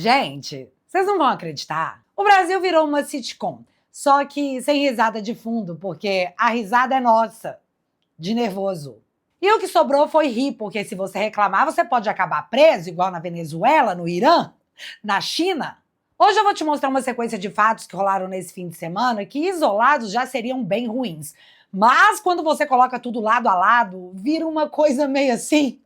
Gente, vocês não vão acreditar. O Brasil virou uma sitcom, só que sem risada de fundo, porque a risada é nossa, de nervoso. E o que sobrou foi rir, porque se você reclamar, você pode acabar preso, igual na Venezuela, no Irã, na China. Hoje eu vou te mostrar uma sequência de fatos que rolaram nesse fim de semana que, isolados, já seriam bem ruins. Mas quando você coloca tudo lado a lado, vira uma coisa meio assim,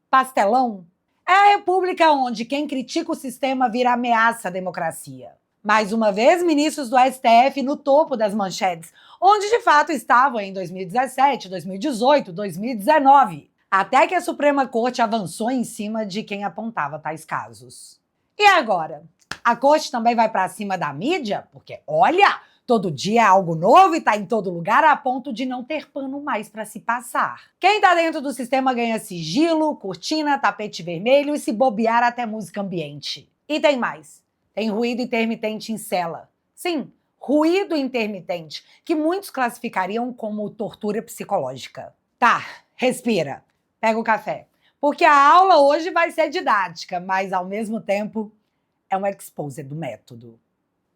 pastelão. É a república onde quem critica o sistema vira ameaça à democracia. Mais uma vez, ministros do STF no topo das manchetes, onde de fato estavam em 2017, 2018, 2019. Até que a Suprema Corte avançou em cima de quem apontava tais casos. E agora? A Corte também vai para cima da mídia? Porque, olha, todo dia é algo novo e tá em todo lugar a ponto de não ter pano mais para se passar. Quem tá dentro do sistema ganha sigilo, cortina, tapete vermelho e, se bobear, até música ambiente. E tem mais. Tem ruído intermitente em cela. Sim, ruído intermitente, que muitos classificariam como tortura psicológica. Tá, respira. Pega o café. Porque a aula hoje vai ser didática, mas ao mesmo tempo é um expose do método.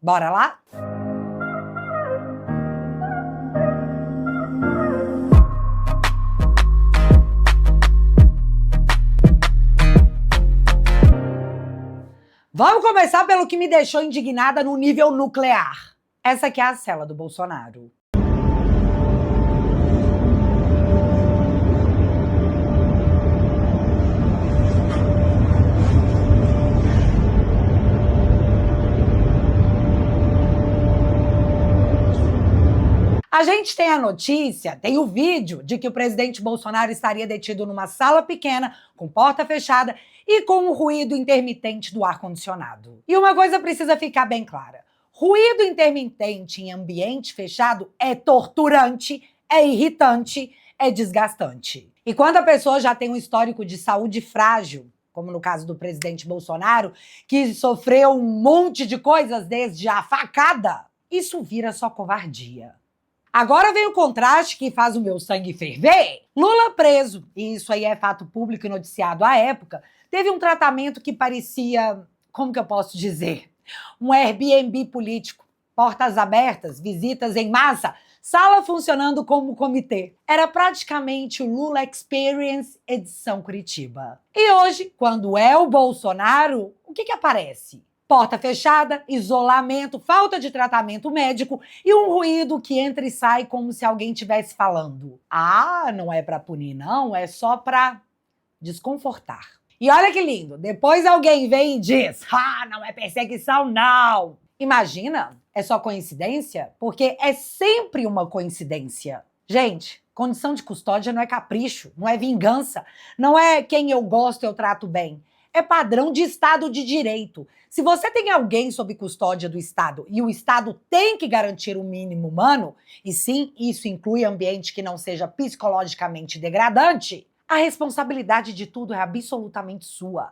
Bora lá? Vamos começar pelo que me deixou indignada no nível nuclear. Essa aqui é a cela do Bolsonaro. A gente tem a notícia, tem o vídeo de que o presidente Bolsonaro estaria detido numa sala pequena, com porta fechada e com um ruído intermitente do ar-condicionado. E uma coisa precisa ficar bem clara. Ruído intermitente em ambiente fechado é torturante, é irritante, é desgastante. E quando a pessoa já tem um histórico de saúde frágil, como no caso do presidente Bolsonaro, que sofreu um monte de coisas desde a facada, isso vira só covardia. Agora vem o contraste que faz o meu sangue ferver. Lula preso, e isso aí é fato público e noticiado à época, teve um tratamento que parecia, como que eu posso dizer? Um Airbnb político. Portas abertas, visitas em massa, sala funcionando como comitê. Era praticamente o Lula Experience edição Curitiba. E hoje, quando é o Bolsonaro, o que aparece? Porta fechada, isolamento, falta de tratamento médico e um ruído que entra e sai como se alguém estivesse falando. Ah, não é pra punir não, é só pra desconfortar. E olha que lindo, depois alguém vem e diz, não é perseguição não. Imagina, é só coincidência? Porque é sempre uma coincidência. Gente, condição de custódia não é capricho, não é vingança, não é quem eu gosto eu trato bem. É padrão de Estado de Direito. Se você tem alguém sob custódia do Estado e o Estado tem que garantir o mínimo humano, e sim, isso inclui ambiente que não seja psicologicamente degradante, a responsabilidade de tudo é absolutamente sua.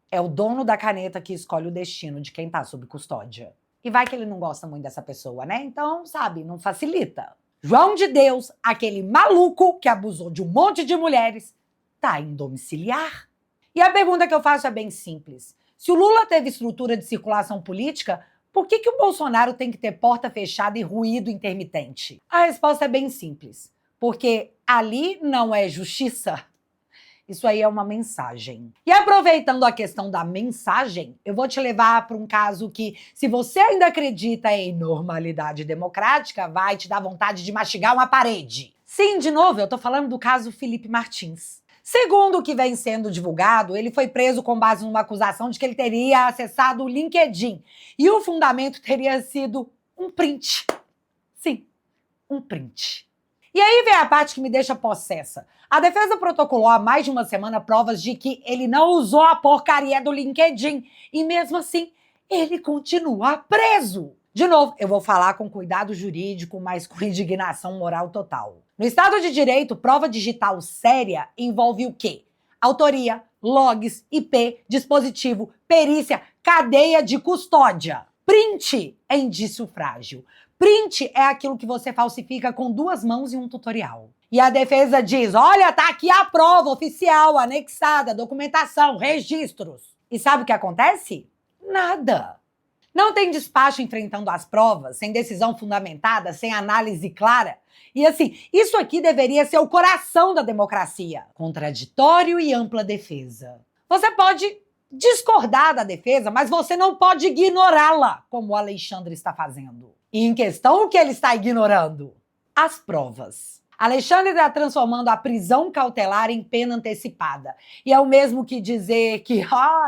É o dono da caneta que escolhe o destino de quem está sob custódia. E vai que ele não gosta muito dessa pessoa, né? Então, sabe, não facilita. João de Deus, aquele maluco que abusou de um monte de mulheres, tá em domiciliar. E a pergunta que eu faço é bem simples. Se o Lula teve estrutura de circulação política, por que o Bolsonaro tem que ter porta fechada e ruído intermitente? A resposta é bem simples. Porque ali não é justiça. Isso aí é uma mensagem. E aproveitando a questão da mensagem, eu vou te levar para um caso que, se você ainda acredita em normalidade democrática, vai te dar vontade de mastigar uma parede. Sim, de novo, eu tô falando do caso Felipe Martins. Segundo o que vem sendo divulgado, ele foi preso com base numa acusação de que ele teria acessado o LinkedIn. E o fundamento teria sido um print. Sim, um print. E aí vem a parte que me deixa possessa. A defesa protocolou há mais de uma semana provas de que ele não usou a porcaria do LinkedIn. E mesmo assim, ele continua preso. De novo, eu vou falar com cuidado jurídico, mas com indignação moral total. No Estado de Direito, prova digital séria envolve o quê? Autoria, logs, IP, dispositivo, perícia, cadeia de custódia. Print é indício frágil. Print é aquilo que você falsifica com 2 mãos e um tutorial. E a defesa diz, olha, tá aqui a prova oficial, anexada, documentação, registros. E sabe o que acontece? Nada. Não tem despacho enfrentando as provas, sem decisão fundamentada, sem análise clara. E assim, isso aqui deveria ser o coração da democracia. Contraditório e ampla defesa. Você pode discordar da defesa, mas você não pode ignorá-la, como o Alexandre está fazendo. E em questão, o que ele está ignorando? As provas. Alexandre está transformando a prisão cautelar em pena antecipada. E é o mesmo que dizer que,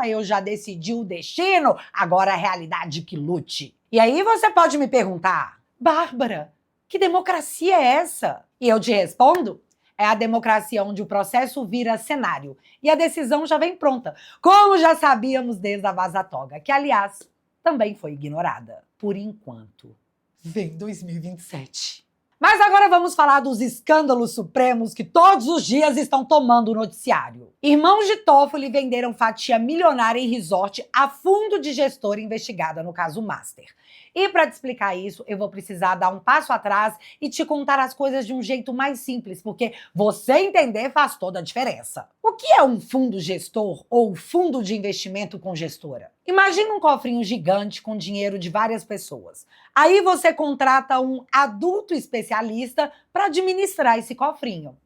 eu já decidi o destino, agora a realidade que lute. E aí você pode me perguntar, Bárbara, que democracia é essa? E eu te respondo, é a democracia onde o processo vira cenário e a decisão já vem pronta, como já sabíamos desde a Vaza-Toga, que, aliás, também foi ignorada. Por enquanto. Vem 2027. Mas agora vamos falar dos escândalos supremos que todos os dias estão tomando o noticiário. Irmãos de Toffoli venderam fatia milionária em resort a fundo de gestora investigada no caso Master. E para te explicar isso, eu vou precisar dar um passo atrás e te contar as coisas de um jeito mais simples, porque você entender faz toda a diferença. O que é um fundo gestor ou fundo de investimento com gestora? Imagina um cofrinho gigante com dinheiro de várias pessoas. Aí você contrata um adulto especialista para administrar esse cofrinho.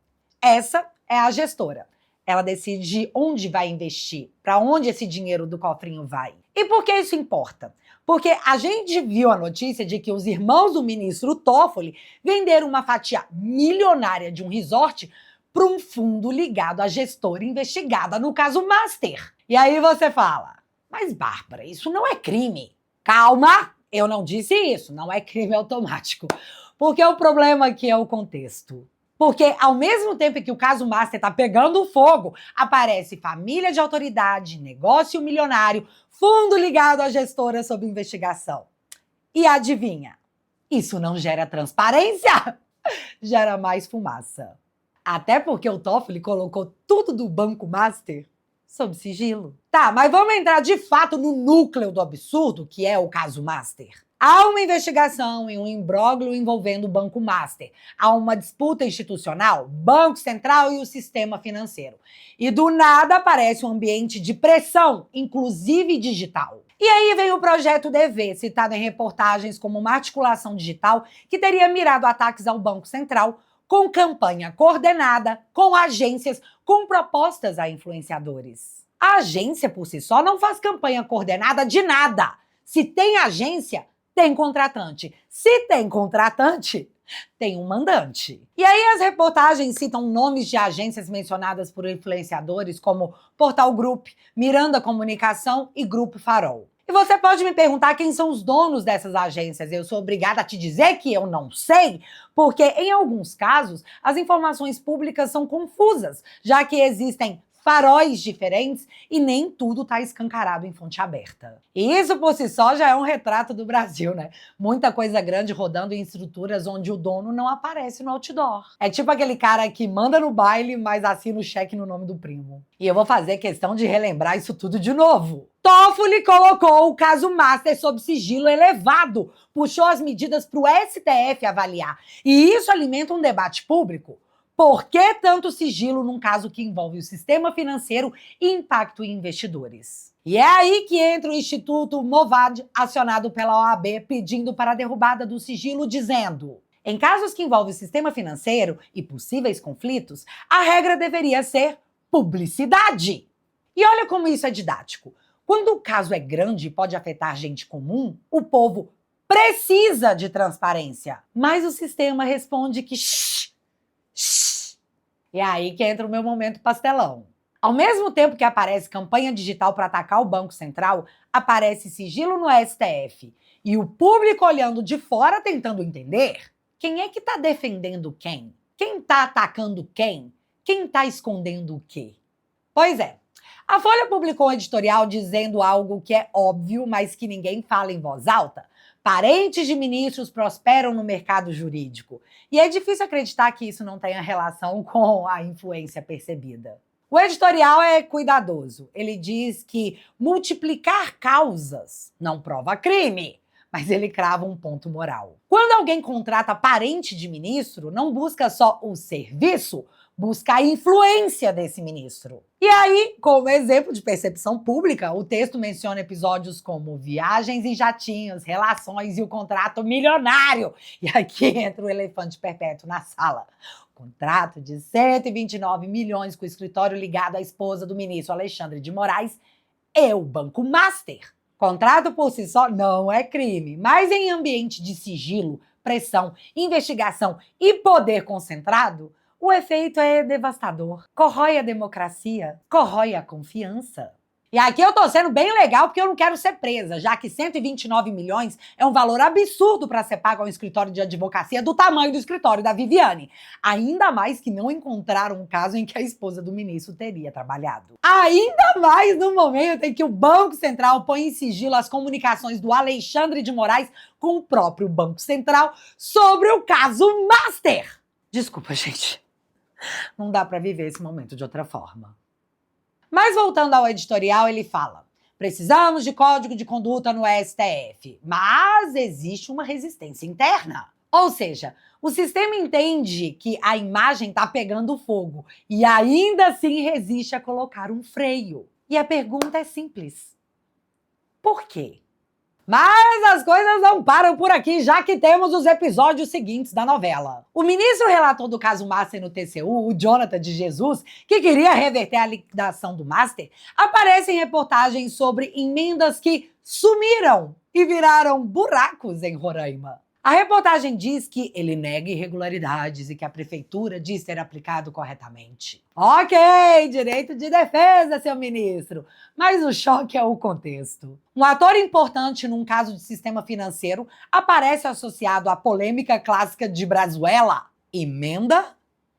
Essa é a gestora. Ela decide onde vai investir, para onde esse dinheiro do cofrinho vai. E por que isso importa? Porque a gente viu a notícia de que os irmãos do ministro Toffoli venderam uma fatia milionária de um resort para um fundo ligado à gestora investigada no caso Master. E aí você fala, mas Bárbara, isso não é crime. Calma, eu não disse isso, não é crime automático. Porque o problema aqui é o contexto. Porque ao mesmo tempo que o caso Master está pegando fogo, aparece família de autoridade, negócio milionário, fundo ligado à gestora sob investigação. E adivinha? Isso não gera transparência? Gera mais fumaça. Até porque o Toffoli colocou tudo do Banco Master sob sigilo. Tá, mas vamos entrar de fato no núcleo do absurdo, que é o caso Master. Há uma investigação e um imbróglio envolvendo o Banco Master. Há uma disputa institucional, Banco Central e o sistema financeiro. E do nada aparece um ambiente de pressão, inclusive digital. E aí vem o projeto DV, citado em reportagens como uma articulação digital que teria mirado ataques ao Banco Central, com campanha coordenada, com agências, com propostas a influenciadores. A agência, por si só, não faz campanha coordenada de nada. Se tem agência, tem contratante. Se tem contratante, tem um mandante. E aí as reportagens citam nomes de agências mencionadas por influenciadores como Portal Group, Miranda Comunicação e Grupo Farol. E você pode me perguntar quem são os donos dessas agências. Eu sou obrigada a te dizer que eu não sei, porque em alguns casos as informações públicas são confusas, já que existem faróis diferentes e nem tudo está escancarado em fonte aberta. E isso por si só já é um retrato do Brasil, né? Muita coisa grande rodando em estruturas onde o dono não aparece no outdoor. É tipo aquele cara que manda no baile, mas assina o cheque no nome do primo. E eu vou fazer questão de relembrar isso tudo de novo. Toffoli colocou o caso Master sob sigilo elevado, puxou as medidas para o STF avaliar. E isso alimenta um debate público. Por que tanto sigilo num caso que envolve o sistema financeiro e impacto em investidores? E é aí que entra o Instituto Movad, acionado pela OAB, pedindo para a derrubada do sigilo, dizendo: em casos que envolvem o sistema financeiro e possíveis conflitos, a regra deveria ser publicidade. E olha como isso é didático. Quando o caso é grande e pode afetar gente comum, o povo precisa de transparência. Mas o sistema responde que E é aí que entra o meu momento pastelão. Ao mesmo tempo que aparece campanha digital para atacar o Banco Central, aparece sigilo no STF. E o público olhando de fora tentando entender quem é que está defendendo quem? Quem está atacando quem? Quem está escondendo o quê? Pois é, a Folha publicou um editorial dizendo algo que é óbvio, mas que ninguém fala em voz alta. Parentes de ministros prosperam no mercado jurídico. E é difícil acreditar que isso não tenha relação com a influência percebida. O editorial é cuidadoso. Ele diz que multiplicar causas não prova crime, mas ele crava um ponto moral. Quando alguém contrata parente de ministro, não busca só o serviço, busca a influência desse ministro. E aí, como exemplo de percepção pública, o texto menciona episódios como viagens em jatinhos, relações e o contrato milionário. E aqui entra o elefante perpétuo na sala. Contrato de 129 milhões com o escritório ligado à esposa do ministro Alexandre de Moraes e o Banco Master. Contrato por si só não é crime, mas em ambiente de sigilo, pressão, investigação e poder concentrado, o efeito é devastador. Corrói a democracia, corrói a confiança. E aqui eu tô sendo bem legal porque eu não quero ser presa, já que 129 milhões é um valor absurdo para ser pago a um escritório de advocacia do tamanho do escritório da Viviane. Ainda mais que não encontraram um caso em que a esposa do ministro teria trabalhado. Ainda mais no momento em que o Banco Central põe em sigilo as comunicações do Alexandre de Moraes com o próprio Banco Central sobre o caso Master. Desculpa, gente. Não dá para viver esse momento de outra forma. Mas voltando ao editorial, ele fala: precisamos de código de conduta no STF, mas existe uma resistência interna. Ou seja, o sistema entende que a imagem está pegando fogo e ainda assim resiste a colocar um freio. E a pergunta é simples: por quê? Mas as coisas não param por aqui, já que temos os episódios seguintes da novela. O ministro relator do caso Master no TCU, o Jonathan de Jesus, que queria reverter a liquidação do Master, aparece em reportagens sobre emendas que sumiram e viraram buracos em Roraima. A reportagem diz que ele nega irregularidades e que a prefeitura diz ter aplicado corretamente. Ok, direito de defesa, seu ministro, mas o choque é o contexto. Um ator importante num caso de sistema financeiro aparece associado à polêmica clássica de Brazuela, emenda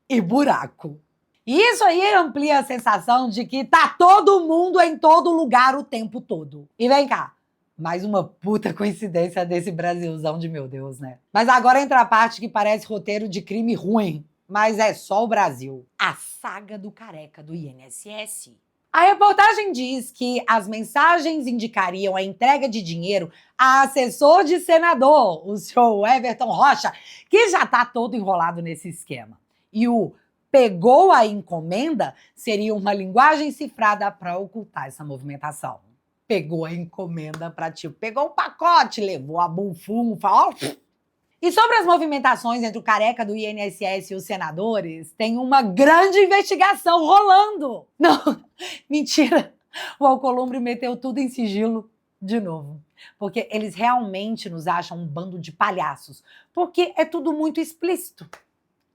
e buraco. E isso aí amplia a sensação de que tá todo mundo em todo lugar o tempo todo. E vem cá. Mais uma puta coincidência desse Brasilzão de meu Deus, né? Mas agora entra a parte que parece roteiro de crime ruim, mas é só o Brasil. A saga do careca do INSS. A reportagem diz que as mensagens indicariam a entrega de dinheiro a assessor de senador, o senhor Everton Rocha, que já tá todo enrolado nesse esquema. E o pegou a encomenda seria uma linguagem cifrada para ocultar essa movimentação. Pegou a encomenda para tipo, pegou o pacote, levou a bufunfa, ó. E sobre as movimentações entre o careca do INSS e os senadores, tem uma grande investigação rolando. Não, mentira. O Alcolumbre meteu tudo em sigilo de novo. Porque eles realmente nos acham um bando de palhaços. Porque é tudo muito explícito.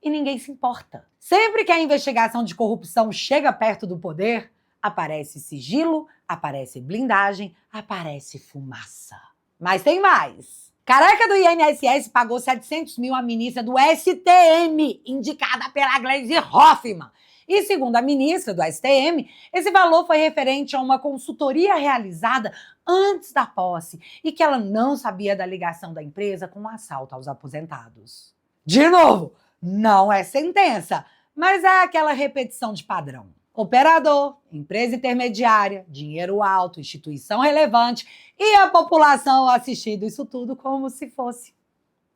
E ninguém se importa. Sempre que a investigação de corrupção chega perto do poder, aparece sigilo, aparece blindagem, aparece fumaça. Mas tem mais. Careca do INSS pagou 700 mil à ministra do STM, indicada pela Gleisi Hoffmann. E segundo a ministra do STM, esse valor foi referente a uma consultoria realizada antes da posse e que ela não sabia da ligação da empresa com o assalto aos aposentados. De novo, não é sentença, mas é aquela repetição de padrão. Operador, empresa intermediária, dinheiro alto, instituição relevante e a população assistindo isso tudo como se fosse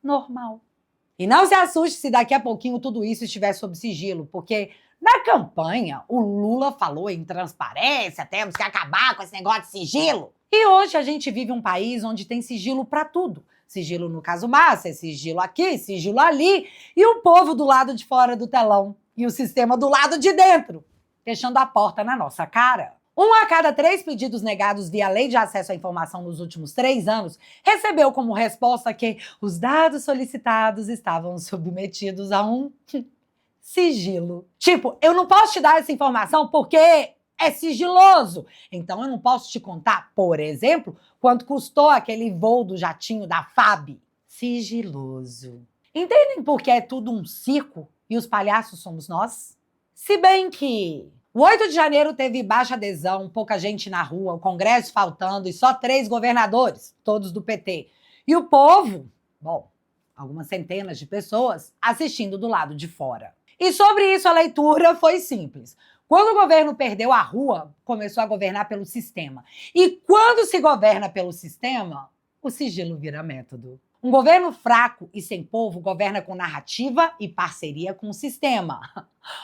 normal. E não se assuste se daqui a pouquinho tudo isso estiver sob sigilo, porque na campanha o Lula falou em transparência, temos que acabar com esse negócio de sigilo. E hoje a gente vive um país onde tem sigilo para tudo. Sigilo no caso Master, sigilo aqui, sigilo ali, e o povo do lado de fora do telão e o sistema do lado de dentro, fechando a porta na nossa cara. 1 a cada 3 pedidos negados via Lei de Acesso à Informação nos últimos 3 anos recebeu como resposta que os dados solicitados estavam submetidos a um sigilo. Tipo, eu não posso te dar essa informação porque é sigiloso. Então eu não posso te contar, por exemplo, quanto custou aquele voo do jatinho da FAB. Sigiloso. Entendem por que é tudo um circo e os palhaços somos nós? Se bem que o 8 de janeiro teve baixa adesão, pouca gente na rua, o Congresso faltando e só 3 governadores, todos do PT. E o povo, bom, algumas centenas de pessoas, assistindo do lado de fora. E sobre isso a leitura foi simples. Quando o governo perdeu a rua, começou a governar pelo sistema. E quando se governa pelo sistema, o sigilo vira método. Um governo fraco e sem povo governa com narrativa e parceria com o sistema,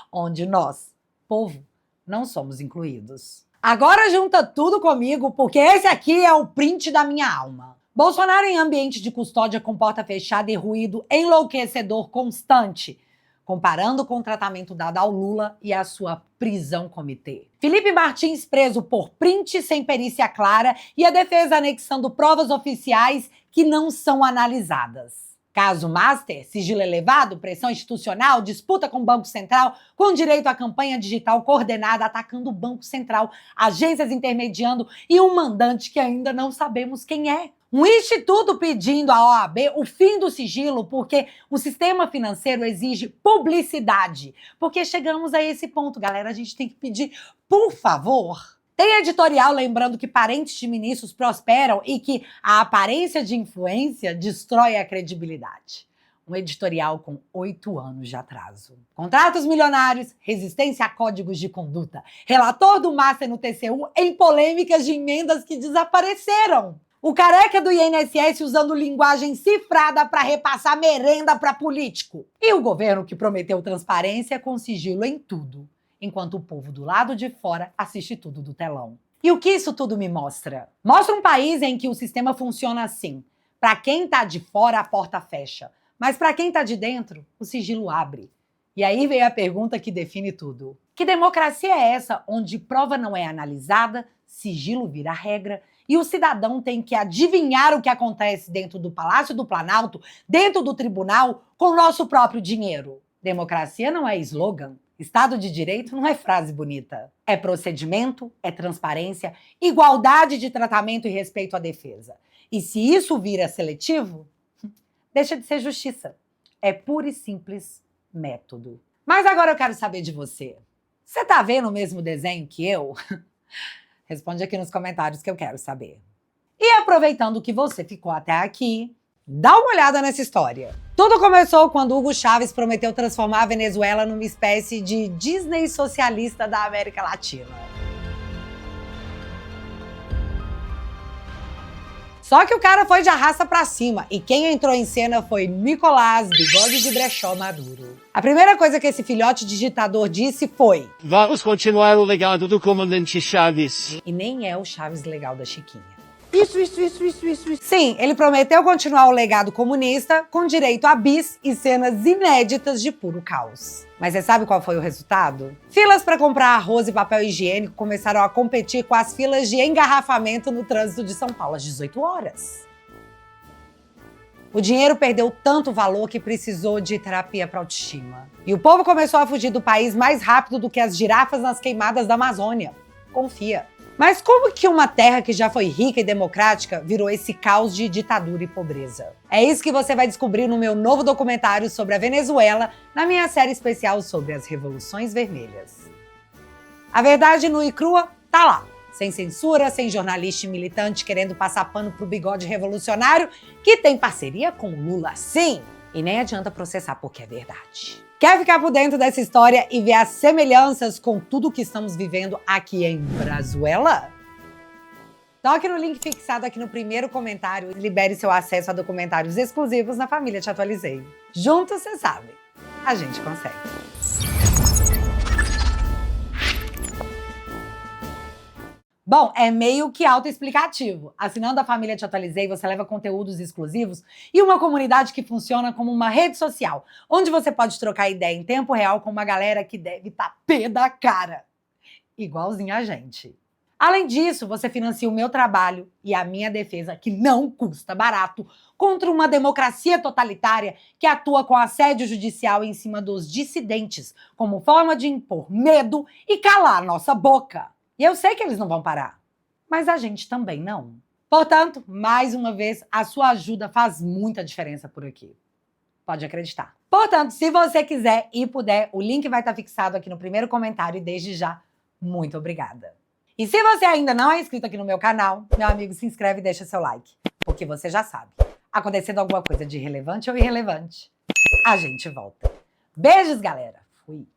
onde nós, povo, não somos incluídos. Agora junta tudo comigo, porque esse aqui é o print da minha alma. Bolsonaro em ambiente de custódia com porta fechada e ruído enlouquecedor constante, comparando com o tratamento dado ao Lula e a sua prisão comitê. Felipe Martins preso por print sem perícia clara e a defesa anexando provas oficiais que não são analisadas. Caso Master, sigilo elevado, pressão institucional, disputa com o Banco Central, com direito à campanha digital coordenada atacando o Banco Central, agências intermediando e um mandante que ainda não sabemos quem é. Um instituto pedindo à OAB o fim do sigilo porque o sistema financeiro exige publicidade. Porque chegamos a esse ponto, galera, a gente tem que pedir, por favor. Tem editorial lembrando que parentes de ministros prosperam e que a aparência de influência destrói a credibilidade. Um editorial com 8 anos de atraso. Contratos milionários, resistência a códigos de conduta. Relator do Master no TCU em polêmicas de emendas que desapareceram. O careca do INSS usando linguagem cifrada para repassar merenda para político. E o governo que prometeu transparência com sigilo em tudo, enquanto o povo do lado de fora assiste tudo do telão. E o que isso tudo me mostra? Mostra um país em que o sistema funciona assim. Para quem tá de fora, a porta fecha. Mas para quem tá de dentro, o sigilo abre. E aí vem a pergunta que define tudo. Que democracia é essa onde prova não é analisada, sigilo vira regra e o cidadão tem que adivinhar o que acontece dentro do Palácio do Planalto, dentro do tribunal, com o nosso próprio dinheiro? Democracia não é slogan. Estado de Direito não é frase bonita. É procedimento, é transparência, igualdade de tratamento e respeito à defesa. E se isso vira seletivo, deixa de ser justiça. É puro e simples método. Mas agora eu quero saber de você. Você tá vendo o mesmo desenho que eu? Responde aqui nos comentários que eu quero saber. E aproveitando que você ficou até aqui, dá uma olhada nessa história. Tudo começou quando Hugo Chávez prometeu transformar a Venezuela numa espécie de Disney socialista da América Latina. Só que o cara foi de arrasta pra cima e quem entrou em cena foi Nicolás Bigode de Brechó Maduro. A primeira coisa que esse filhote de ditador disse foi: vamos continuar o legado do comandante Chaves. E nem é o Chaves legal da Chiquinha. Isso. Sim, ele prometeu continuar o legado comunista com direito a bis e cenas inéditas de puro caos. Mas você sabe qual foi o resultado? Filas para comprar arroz e papel higiênico começaram a competir com as filas de engarrafamento no trânsito de São Paulo às 18 horas. O dinheiro perdeu tanto valor que precisou de terapia para autoestima. E o povo começou a fugir do país mais rápido do que as girafas nas queimadas da Amazônia. Confia. Mas como que uma terra que já foi rica e democrática virou esse caos de ditadura e pobreza? É isso que você vai descobrir no meu novo documentário sobre a Venezuela, na minha série especial sobre as Revoluções Vermelhas. A verdade nua e crua tá lá, sem censura, sem jornalista e militante querendo passar pano pro bigode revolucionário, que tem parceria com o Lula, sim! E nem adianta processar porque é verdade. Quer ficar por dentro dessa história e ver as semelhanças com tudo que estamos vivendo aqui em Brazuela? Toque no link fixado aqui no primeiro comentário e libere seu acesso a documentários exclusivos na família Te Atualizei. Juntos, cê sabe, a gente consegue. Bom, é meio que autoexplicativo. Assinando a família Te Atualizei, você leva conteúdos exclusivos e uma comunidade que funciona como uma rede social, onde você pode trocar ideia em tempo real com uma galera que deve estar pé da cara. Igualzinho a gente. Além disso, você financia o meu trabalho e a minha defesa, que não custa barato, contra uma democracia totalitária que atua com assédio judicial em cima dos dissidentes, como forma de impor medo e calar nossa boca. E eu sei que eles não vão parar, mas a gente também não. Portanto, mais uma vez, a sua ajuda faz muita diferença por aqui. Pode acreditar. Portanto, se você quiser e puder, o link vai estar fixado aqui no primeiro comentário e desde já, muito obrigada. E se você ainda não é inscrito aqui no meu canal, meu amigo, se inscreve e deixa seu like, porque você já sabe, acontecendo alguma coisa de relevante ou irrelevante, a gente volta. Beijos, galera! Fui!